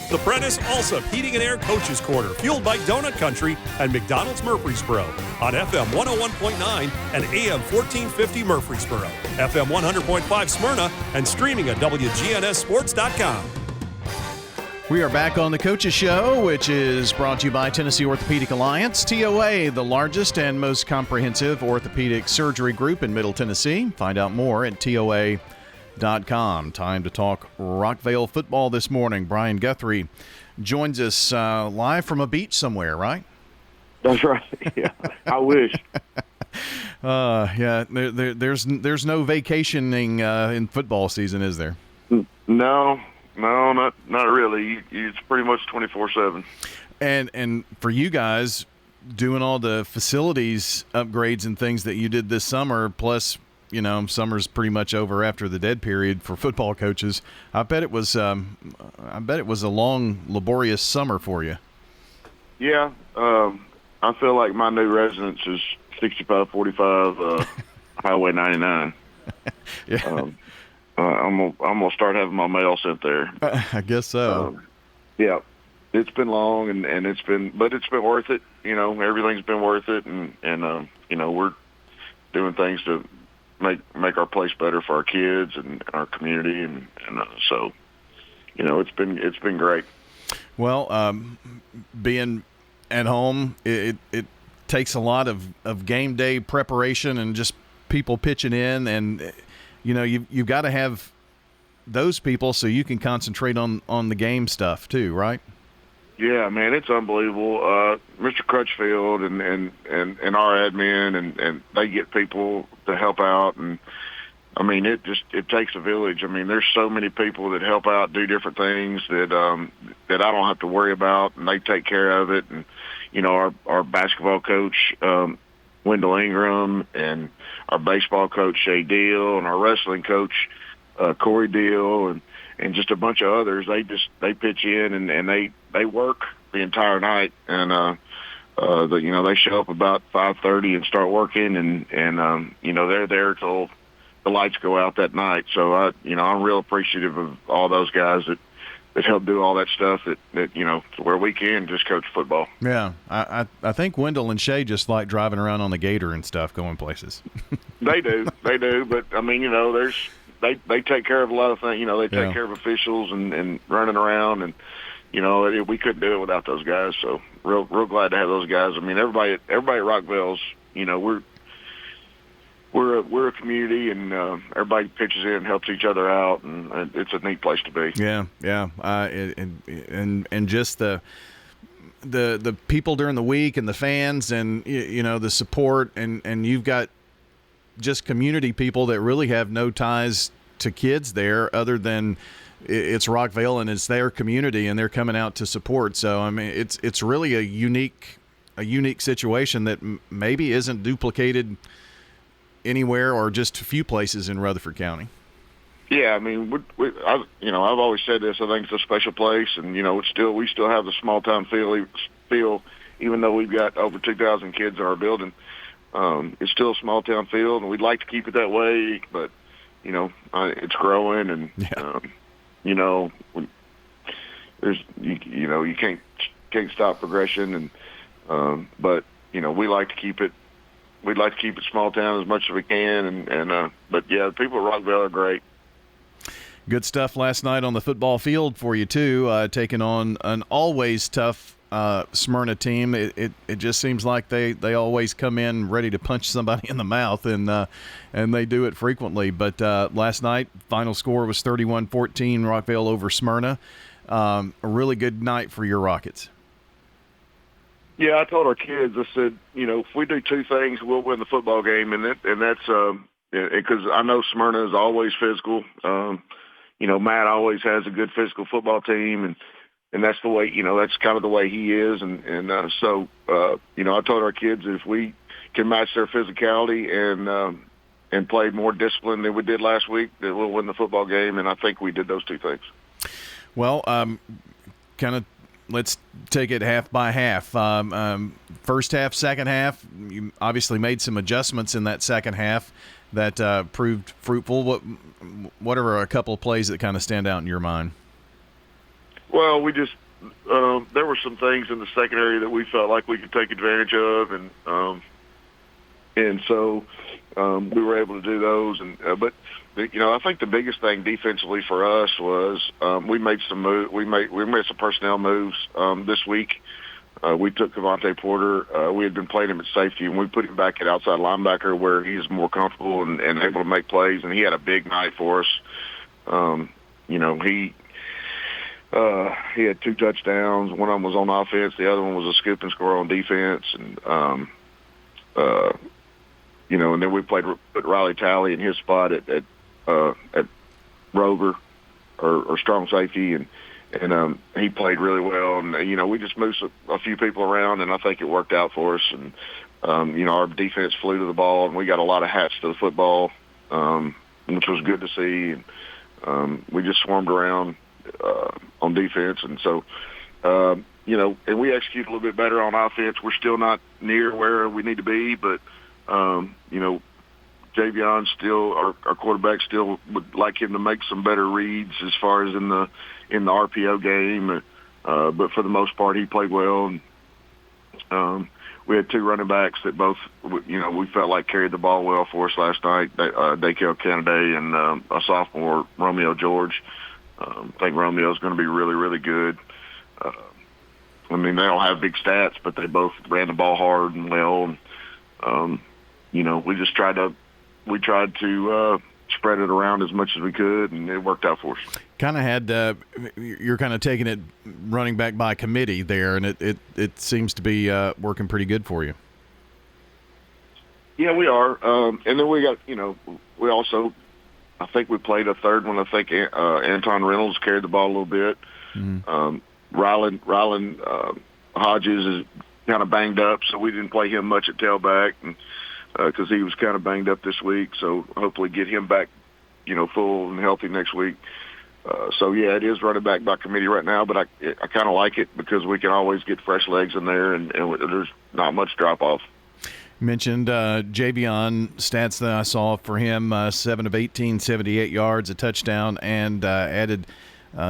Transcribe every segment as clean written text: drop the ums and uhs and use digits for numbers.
The Prentice Allsup Heating and Air Coaches Corner, fueled by Donut Country and McDonald's Murfreesboro on FM 101.9 and AM 1450 Murfreesboro, FM 100.5 Smyrna, and streaming at WGNSSports.com. We are back on the Coaches Show, which is brought to you by Tennessee Orthopedic Alliance. TOA, the largest and most comprehensive orthopedic surgery group in Middle Tennessee. Find out more at TOA.com. Time to talk Rockvale football this morning. Brian Guthrie joins us live from a beach somewhere, right? That's right. Yeah, I wish. Yeah, there's no vacationing in football season, is there? No, not really. It's pretty much 24/7. And for you guys, doing all the facilities upgrades and things that you did this summer, plus, you know, summer's pretty much over after the dead period for football coaches. I bet it was a long, laborious summer for you. Yeah, I feel like my new residence is 6545 Highway 99. Yeah. I'm gonna start having my mail sent there. I guess so. Yeah, it's been long and it's been worth it. You know, everything's been worth it, and you know, we're doing things to make our place better for our kids and our community, and so, you know, it's been great. Well, being at home, it takes a lot of game day preparation and just people pitching in, and you know, you've got to have those people so you can concentrate on the game stuff too, right? Yeah, man, it's unbelievable. Mr. Crutchfield and our admin and they get people to help out, and I mean, it takes a village. I mean, there's so many people that help out, do different things that I don't have to worry about, and they take care of it. And you know, our basketball coach, Wendell Ingram, and our baseball coach, Shay Deal, and our wrestling coach, Corey Deal, and just a bunch of others. They pitch in and they work the entire night, and you know, they show up about 5:30 and start working, and you know, they're there till the lights go out that night. So I'm real appreciative of all those guys that help do all that stuff that you know, to where we can just coach football. Yeah, I think Wendell and Shay just like driving around on the Gator and stuff, going places. They do, but I mean, you know, they take care of a lot of things. You know, they take care of officials and running around, and you know, we couldn't do it without those guys. So real glad to have those guys. I mean, everybody at Rockvale's, you know, we're a community, and everybody pitches in and helps each other out, and it's a neat place to be. Yeah. And just the people during the week and the fans, and you know, the support, and you've got just community people that really have no ties to kids there other than it's Rockvale and it's their community, and they're coming out to support. So I mean, it's really a unique situation that maybe isn't duplicated anywhere or just a few places in Rutherford County. Yeah, I mean, I've always said this. I think it's a special place, and you know, we still have the small town feel, even though we've got over 2,000 kids in our building. It's still a small town feel, and we'd like to keep it that way. But you know, it's growing, and you know, you can't stop progression, and but you know, we like to keep it. We'd like to keep it small town as much as we can, and but yeah, the people at Rockvale are great. Good stuff last night on the football field for you too, taking on an always tough Smyrna team. It just seems like they always come in ready to punch somebody in the mouth, and they do it frequently. But last night, final score was 31-14, Rockvale over Smyrna. A really good night for your Rockets. Yeah, I told our kids, I said, you know, if we do two things, we'll win the football game, and that's because I know Smyrna is always physical. You know, Matt always has a good physical football team, and that's the way, you know, that's kind of the way he is, so you know, I told our kids that if we can match their physicality and play more discipline than we did last week, that we'll win the football game, and I think we did those two things. Well, kind of. Let's take it half by half. First half, second half, you obviously made some adjustments in that second half that proved fruitful. What are a couple of plays that kind of stand out in your mind? Well, we just there were some things in the secondary that we felt like we could take advantage of, and so we were able to do those. And but I think the biggest thing defensively for us was we made some we made some personnel moves this week. We took Cavante Porter. We had been playing him at safety, and we put him back at outside linebacker where he's more comfortable and able to make plays. And he had a big night for us. He had 2 touchdowns. One of them was on offense. The other one was a scoop and score on defense. And, and then we put Riley Talley in his spot at Rover or strong safety. And he played really well. And, we just moved a few people around, and I think it worked out for us. And, our defense flew to the ball, and we got a lot of hats to the football, which was good to see. And we just swarmed around on defense. And so, and we execute a little bit better on offense. We're still not near where we need to be, but, Javion still, our quarterback still would like him to make some better reads as far as in the RPO game. But for the most part, he played well. And, we had 2 running backs that both, we felt like carried the ball well for us last night. Dakel Kennedy and a sophomore, Romeo George. I think Romeo's going to be really, really good. They don't have big stats, but they both ran the ball hard and well. And, we just tried to spread it around as much as we could, and it worked out for us. Kind of had you're kind of taking it running back by committee there, and it seems to be working pretty good for you. Yeah, we are. And then we got, we also, I think we played a third one. I think Anton Reynolds carried the ball a little bit. Mm-hmm. Rylan Hodges is kind of banged up, so we didn't play him much at tailback, and because he was kind of banged up this week. So hopefully get him back, full and healthy next week. So yeah, it is running back by committee right now, but I kind of like it because we can always get fresh legs in there, and there's not much drop off. Mentioned Javion stats that I saw for him: 7 of 18, 78 yards, a touchdown, and added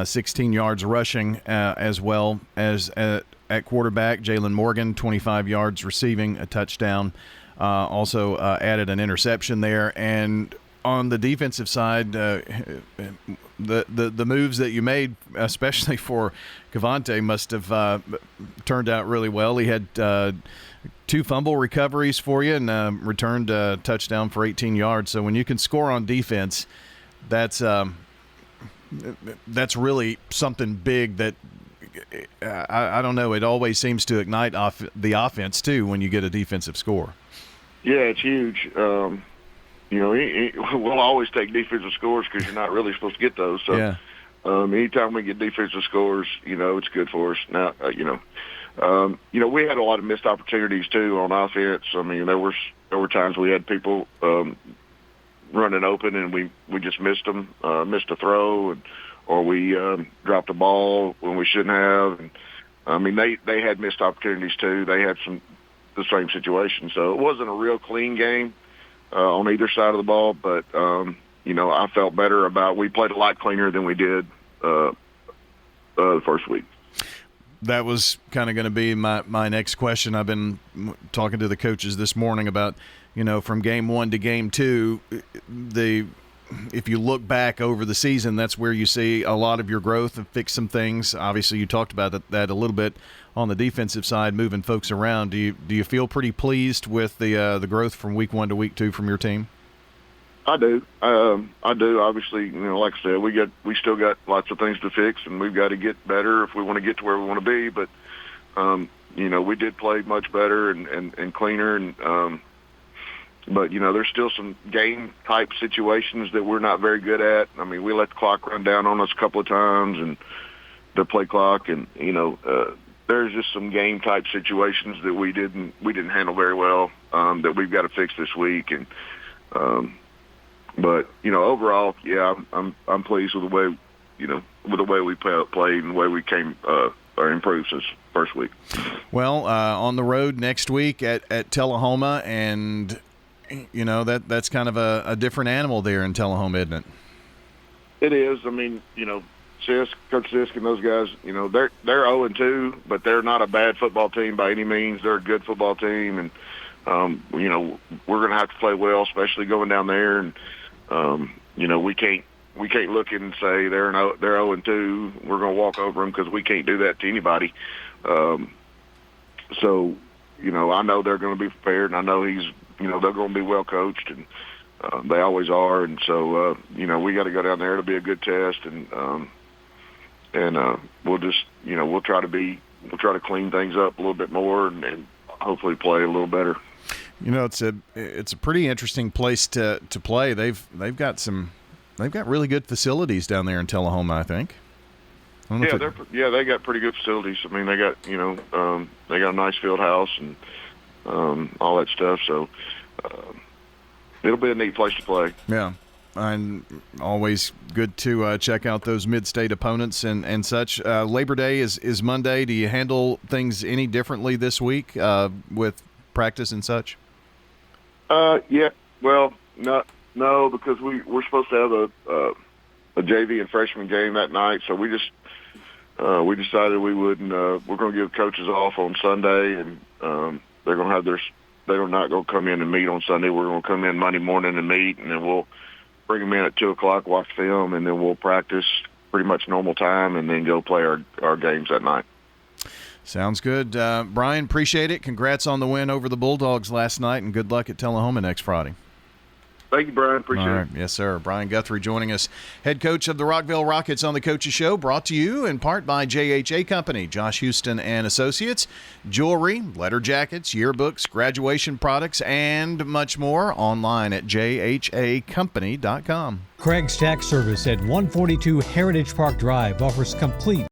16 yards rushing as well as at quarterback. Jalen Morgan, 25 yards receiving, a touchdown. Also added an interception there. And on the defensive side, the moves that you made, especially for Cavante, must have turned out really well. He had 2 fumble recoveries for you and returned a touchdown for 18 yards. So when you can score on defense, that's really something big that I don't know. It always seems to ignite the offense too when you get a defensive score. Yeah, it's huge. We'll always take defensive scores because you're not really supposed to get those. So, yeah. Anytime we get defensive scores, it's good for us. Now, we had a lot of missed opportunities too on offense. There were times we had people running open and we just missed them, missed a throw, or we dropped a ball when we shouldn't have. And they had missed opportunities too. They had the same situation. So it wasn't a real clean game on either side of the ball, but I felt better about. We played a lot cleaner than we did the first week. That was kind of going to be my next question. I've been talking to the coaches this morning about, from game 1 to game 2, if you look back over the season, that's where you see a lot of your growth and fix some things. Obviously, you talked about that a little bit on the defensive side, moving folks around. Do you feel pretty pleased with the growth from week 1 to week 2 from your team? I do. I do. Obviously, like I said, we still got lots of things to fix, and we've got to get better if we want to get to where we want to be. But we did play much better and cleaner, and but there's still some game type situations that we're not very good at. We let the clock run down on us a couple of times, and the play clock, and there's just some game type situations that we didn't handle very well that we've got to fix this week. And but overall, yeah, I'm pleased with the way with the way we played and the way we came or improved since first week. Well, on the road next week at Tullahoma, and that's kind of a different animal there in Tullahoma, isn't it? It is. Coach Sisk and those guys, you know, they're 0-2, but they're not a bad football team by any means. They're a good football team, and you know, we're going to have to play well, especially going down there. And you know, we can't look and say they're 0-2. We're going to walk over them because we can't do that to anybody. So, you know, I know they're going to be prepared, and I know they're going to be well coached, and they always are. And so, you know, we got to go down there. It'll be a good test, and we'll just, you know, we'll try to clean things up a little bit more, and hopefully play a little better. You know, it's a pretty interesting place to play. They've got really good facilities down there in Tullahoma, I think. They got pretty good facilities. I mean, they got, you know, they got a nice field house and all that stuff. So it'll be a neat place to play. Yeah, and always good to check out those mid-state opponents and such. Labor Day is Monday. Do you handle things any differently this week with practice and such? Yeah. Well, no, because we're supposed to have a JV and freshman game that night, so we decided we wouldn't. We're going to give coaches off on Sunday, and they're going to have they're not going to come in and meet on Sunday. We're going to come in Monday morning and meet, and then we'll bring them in at 2:00, watch film, and then we'll practice pretty much normal time, and then go play our games that night. Sounds good. Brian, appreciate it. Congrats on the win over the Bulldogs last night, and good luck at Tullahoma next Friday. Thank you, Brian. Appreciate it. Yes, sir. Brian Guthrie joining us, head coach of the Rockville Rockets on the Coaches Show, brought to you in part by JHA Company, Josh Houston and Associates. Jewelry, letter jackets, yearbooks, graduation products, and much more online at jhacompany.com. Craig's Tax Service at 142 Heritage Park Drive offers complete